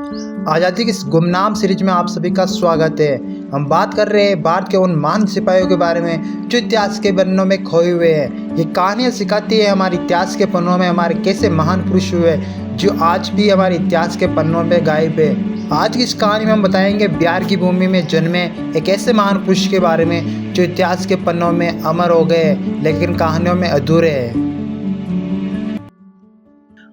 आज़ादी की इस गुमनाम सीरीज में आप सभी का स्वागत है। हम बात कर रहे हैं भारत के उन महान सिपाहियों के बारे में जो इतिहास के पन्नों में खोए हुए हैं। ये कहानियाँ सिखाती है हमारे इतिहास के पन्नों में हमारे कैसे महान पुरुष हुए जो आज भी हमारे इतिहास के पन्नों में गायब है। आज की इस कहानी में हम बताएंगे बिहार की भूमि में जन्मे एक ऐसे महान पुरुष के बारे में जो इतिहास के पन्नों में अमर हो गए लेकिन कहानियों में अधूरे हैं।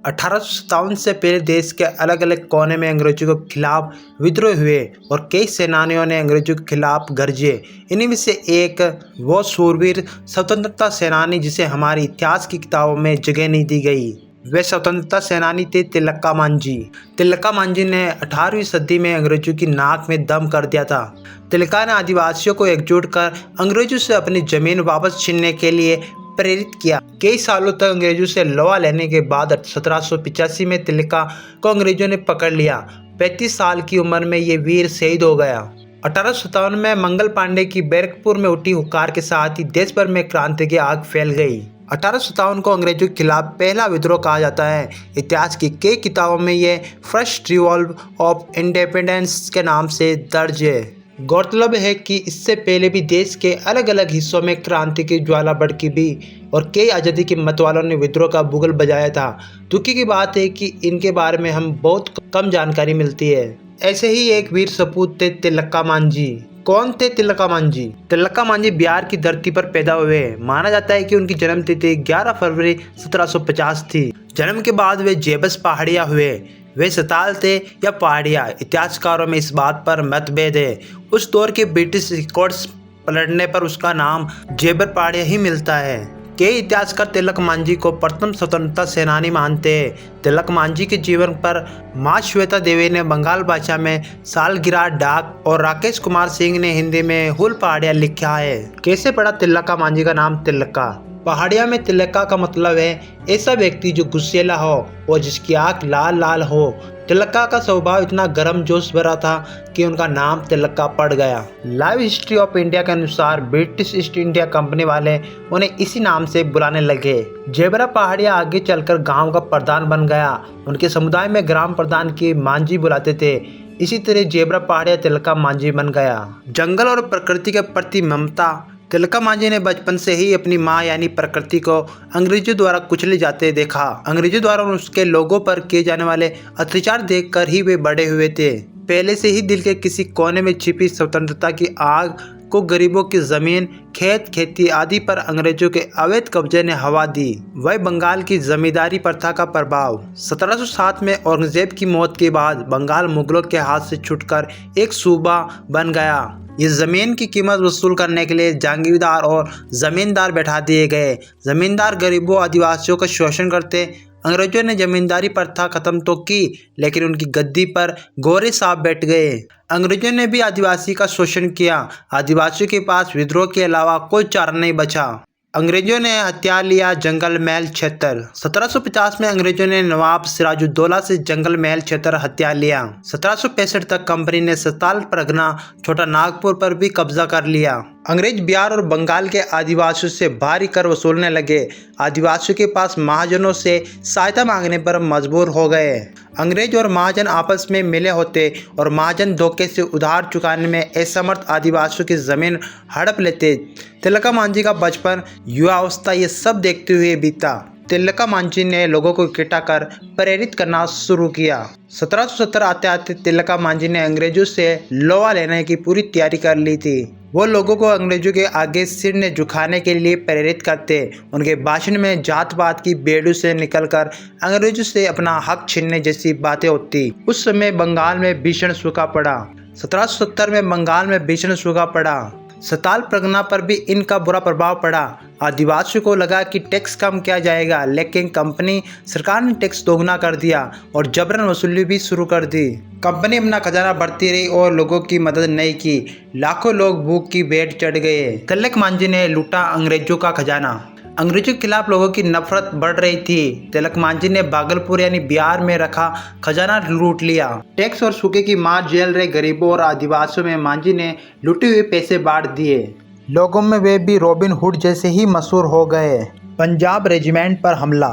1857 से पहले देश के अलग अलग कोने में अंग्रेजों के खिलाफ विद्रोह हुए और कई सेनानियों ने अंग्रेजों के खिलाफ गरजे। इन्हीं में से एक वो शूरवीर स्वतंत्रता सेनानी जिसे हमारे इतिहास की किताबों में जगह नहीं दी गई। वे स्वतंत्रता सेनानी थे तिलका मांझी। तिलका मांझी ने 18वीं सदी में अंग्रेजों की नाक में दम कर दिया था। तिलका ने आदिवासियों को एकजुट कर अंग्रेजों से अपनी जमीन वापस छीनने के लिए प्रेरित किया। कई सालों तक अंग्रेजों से लोहा लेने के बाद 1785 में तिलका को अंग्रेजों ने पकड़ लिया। 35 साल की उम्र में ये वीर शहीद हो गया। 1857 में मंगल पांडे की बैरकपुर में उठी हुंकार के साथ ही देश भर में क्रांति की आग फैल गई। 1857 को अंग्रेजों के खिलाफ पहला विद्रोह कहा जाता है। इतिहास की कई किताबों में ये फर्स्ट रिवॉल्व ऑफ इंडिपेंडेंस के नाम से दर्ज है। गौरतलब है कि इससे पहले भी देश के अलग अलग हिस्सों में क्रांति की ज्वाला भड़की भी और कई आज़ादी के मतवालों ने विद्रोह का बुगल बजाया था। दुखी की बात है कि इनके बारे में हम बहुत कम जानकारी मिलती है। ऐसे ही एक वीर सपूत थे तिलका मांझी। कौन थे तिलका मांझी? तिलका मांझी बिहार की धरती पर पैदा हुए। माना जाता है कि उनकी जन्म तिथि 11 फरवरी 1750 थी। जन्म के बाद वे जेबस पहाड़िया हुए। वे सताल थे या पहाड़िया, इतिहासकारों में इस बात पर मतभेद है। उस दौर के ब्रिटिश रिकॉर्ड्स पलटने पर उसका नाम जेबर पहाड़िया ही मिलता है। कई इतिहासकार तिलक मांझी को प्रथम स्वतंत्रता सेनानी मानते हैं। तिलक मांझी के जीवन पर माँ श्वेता देवी ने बंगाल भाषा में सालगिरह डाक और राकेश कुमार सिंह ने हिंदी में हुल पहाड़िया लिखा है। कैसे पड़ा तिलका मांझी का नाम तिलका? पहाड़िया में तिलका का मतलब है ऐसा व्यक्ति जो गुस्सेला हो और जिसकी आंख लाल लाल हो। तिलका का स्वभाव इतना गर्म जोश भरा था कि उनका नाम तिलका पड़ गया। लाइव हिस्ट्री ऑफ इंडिया के अनुसार ब्रिटिश ईस्ट इंडिया कंपनी वाले उन्हें इसी नाम से बुलाने लगे। जेबरा पहाड़िया आगे चलकर गांव का प्रधान बन गया। उनके समुदाय में ग्राम प्रधान की मांझी बुलाते थे। इसी तरह जेबरा पहाड़िया तिलका मांझी बन गया। जंगल और प्रकृति के प्रति ममता। तिलका मांझी ने बचपन से ही अपनी माँ यानी प्रकृति को अंग्रेजों द्वारा कुचले जाते देखा। अंग्रेजों द्वारा उसके लोगों पर किए जाने वाले अत्याचार देखकर ही वे बड़े हुए थे। पहले से ही दिल के किसी कोने में छिपी स्वतंत्रता की आग को गरीबों की जमीन, खेत, खेती आदि पर अंग्रेजों के अवैध कब्जे ने हवा दी। वह बंगाल की जमींदारी प्रथा का प्रभाव। 1707 में औरंगजेब की मौत के बाद बंगाल मुगलों के हाथ से छूटकर एक सूबा बन गया। ये जमीन की कीमत वसूल करने के लिए जागीरदार और जमींदार बैठा दिए गए। जमींदार गरीबों आदिवासियों का शोषण करते। अंग्रेजों ने जमींदारी प्रथा खत्म तो की लेकिन उनकी गद्दी पर गोरे साहब बैठ गए। अंग्रेजों ने भी आदिवासी का शोषण किया। आदिवासियों के पास विद्रोह के अलावा कोई चारा नहीं बचा। अंग्रेजों ने हथिया लिया जंगल महल क्षेत्र। 1750 में अंग्रेजों ने नवाब सिराजुद्दौला से जंगल महल क्षेत्र हथिया लिया। 1765 तक कंपनी ने सताल परगना, छोटा नागपुर पर भी कब्जा कर लिया। अंग्रेज बिहार और बंगाल के आदिवासियों से भारी कर वसूलने लगे। आदिवासियों के पास महाजनों से सहायता मांगने पर मजबूर हो गए। अंग्रेज और महाजन आपस में मिले होते और महाजन धोखे से उधार चुकाने में असमर्थ आदिवासियों की जमीन हड़प लेते। तिलका मांझी का बचपन, युवावस्था ये सब देखते हुए बीता। तिलका मांझी ने लोगों को इकट्ठा कर प्रेरित करना शुरू किया। 1770 आते आते तिलका मांझी ने अंग्रेजों से लोहा लेने की पूरी तैयारी कर ली थी। वो लोगों को अंग्रेजों के आगे सिर ने झुकाने के लिए प्रेरित करते। उनके भाषण में जात पात की बेड़ू से निकलकर अंग्रेजों से अपना हक छीनने जैसी बातें होती। उस समय बंगाल में भीषण सूखा पड़ा। 1770 में बंगाल में भीषण सूखा पड़ा। सताल परगना पर भी इनका बुरा प्रभाव पड़ा। आदिवासियों को लगा कि टैक्स कम किया जाएगा लेकिन कंपनी सरकार ने टैक्स दोगुना कर दिया और जबरन वसूली भी शुरू कर दी। कंपनी अपना खजाना बढ़ती रही और लोगों की मदद नहीं की। लाखों लोग भूख की भेंट चढ़ गए। तिलक मांझी ने लूटा अंग्रेजों का खजाना। अंग्रेजों के खिलाफ लोगों की नफरत बढ़ रही थी। तिलक मांझी ने भागलपुर यानी बिहार में रखा खजाना लूट लिया। टैक्स और सूखे की मार झेल रहे गरीबों और आदिवासियों में मांझी ने लूटे हुए पैसे बांट दिए। लोगों में वे भी रॉबिन हुड जैसे ही मशहूर हो गए। पंजाब रेजिमेंट पर हमला।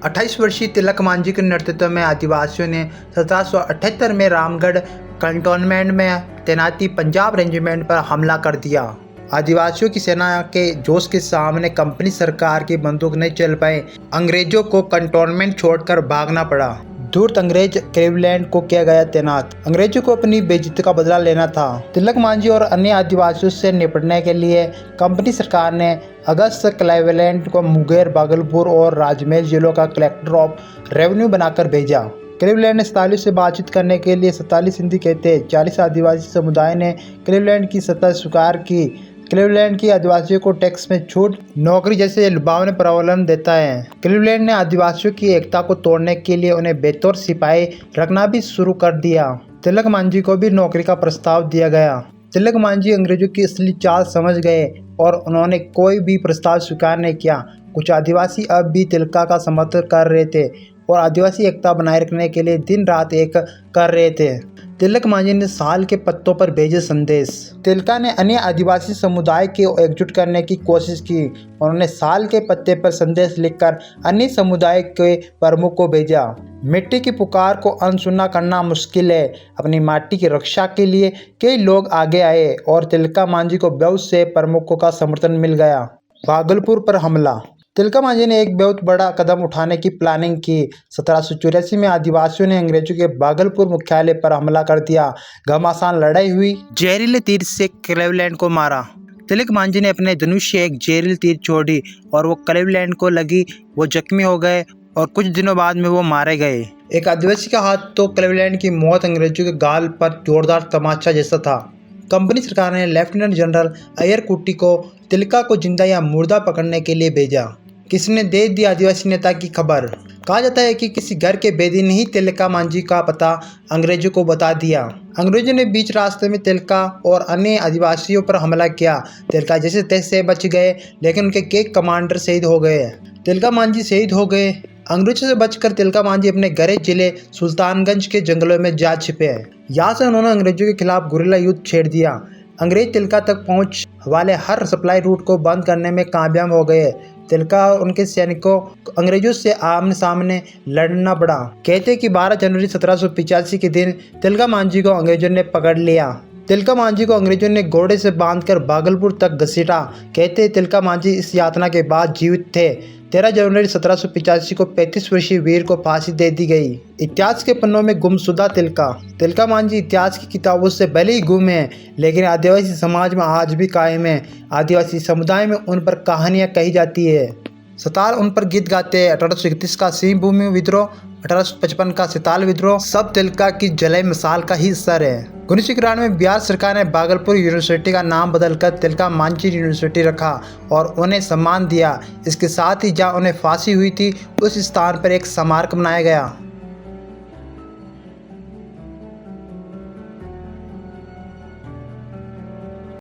28 वर्षीय तिलक मांझी के नेतृत्व में आदिवासियों ने 1778 में रामगढ़ कंटोनमेंट में तैनाती पंजाब रेजिमेंट पर हमला कर दिया। आदिवासियों की सेना के जोश के सामने कंपनी सरकार की बंदूक नहीं चल पाए। अंग्रेजों को कंटोनमेंट छोड़कर भागना पड़ा। धूर्त अंग्रेज क्लीवलैंड को किया गया तैनात। अंग्रेजों को अपनी बेइज्जती का बदला लेना था। तिलक मांझी और अन्य आदिवासियों से निपटने के लिए कंपनी सरकार ने अगस्त क्लीवलैंड को मुंगेर, भागलपुर और राजमहल जिलों का कलेक्टर ऑफ रेवेन्यू बनाकर भेजा। क्लीवलैंड ने 47 से बातचीत करने के लिए 47 हिंदी कहते 40 आदिवासी समुदाय ने क्लीवलैंड की सत्ता स्वीकार की। क्लीवलैंड की आदिवासियों को टैक्स में छूट, नौकरी जैसे लुभावने प्रावधान देता है। क्लीवलैंड ने आदिवासियों की एकता को तोड़ने के लिए उन्हें बेतौर सिपाही रखना भी शुरू कर दिया। तिलक मांझी को भी नौकरी का प्रस्ताव दिया गया। तिलक मांझी अंग्रेजों की असली चाल समझ गए और उन्होंने कोई भी प्रस्ताव स्वीकार नहीं किया। कुछ आदिवासी अब भी तिलका का समर्थन कर रहे थे और आदिवासी एकता बनाए रखने के लिए दिन रात एक कर रहे थे। तिलक मांझी ने साल के पत्तों पर भेजे संदेश। तिलका ने अन्य आदिवासी समुदाय को एकजुट करने की कोशिश की। उन्होंने साल के पत्ते पर संदेश लिखकर अन्य समुदाय के प्रमुख को भेजा। मिट्टी की पुकार को अनसुना करना मुश्किल है। अपनी माटी की रक्षा के लिए कई लोग आगे आए और तिलका मांझी को बहुत से प्रमुखों का समर्थन मिल गया। भागलपुर पर हमला। तिलका मांझी ने एक बहुत बड़ा कदम उठाने की प्लानिंग की। 1784 में आदिवासियों ने अंग्रेजों के भागलपुर मुख्यालय पर हमला कर दिया। घमासान लड़ाई हुई। जहरीले तीर से क्लीवलैंड को मारा। तिलक मांझी ने अपने धनुष से एक जहरीली तीर छोड़ी और वो क्लीवलैंड को लगी। वो जख्मी हो गए और कुछ दिनों बाद में वो मारे गए। एक आदिवासी का हाथ तो क्लीवलैंड की मौत अंग्रेजों के गाल पर जोरदार तमाचा जैसा था। कंपनी सरकार ने लेफ्टिनेंट जनरल अय्यर कुट्टी को तिलका को जिंदा या मुर्दा पकड़ने के लिए भेजा। किसने दे दी आदिवासी नेता की खबर। कहा जाता है कि किसी घर के बेदी ने ही तिलका मांझी का पता अंग्रेजों को बता दिया। अंग्रेजों ने बीच रास्ते में तिलका और अन्य आदिवासियों पर हमला किया। तिलका जैसे तैसे बच गए, लेकिन उनके कई कमांडर शहीद हो गए। तिलका मांझी शहीद हो गए। अंग्रेजों से बचकर तिलका मांझी अपने गरे जिले सुल्तानगंज के जंगलों में जा छिपे। यहाँ से उन्होंने अंग्रेजों के खिलाफ गुरिल्ला युद्ध छेड़ दिया। अंग्रेज तिलका तक पहुँच वाले हर सप्लाई रूट को बंद करने में कामयाब हो गए। तिलका और उनके सैनिकों को अंग्रेजों से आमने सामने लड़ना पड़ा। कहते कि 12 जनवरी 1785 के दिन तिलका मांझी को अंग्रेजों ने पकड़ लिया। तिलका मांझी को अंग्रेजों ने घोड़े से बांधकर भागलपुर तक घसीटा। कहते तिलका मांझी इस यातना के बाद जीवित थे। 13 जनवरी 1785 को 35 वर्षीय वीर को फांसी दे दी गई। इतिहास के पन्नों में गुमशुदा तिलका। तिलका मांझी इतिहास की किताबों से भले ही गुम है, लेकिन आदिवासी समाज में आज भी कायम है। आदिवासी समुदाय में उन पर कहानियाँ कही जाती है। सतार उन पर गीत गाते हैं। 1831 का सिंह भूमि विद्रोह, 1855 का सिताल विद्रोह, सब तिलका की जले मिसाल का ही असर है। 1991 में बिहार सरकार ने भागलपुर यूनिवर्सिटी का नाम बदलकर तिलका मांझी यूनिवर्सिटी रखा और उन्हें सम्मान दिया। इसके साथ ही जहां उन्हें फांसी हुई थी उस स्थान पर एक स्मारक बनाया गया।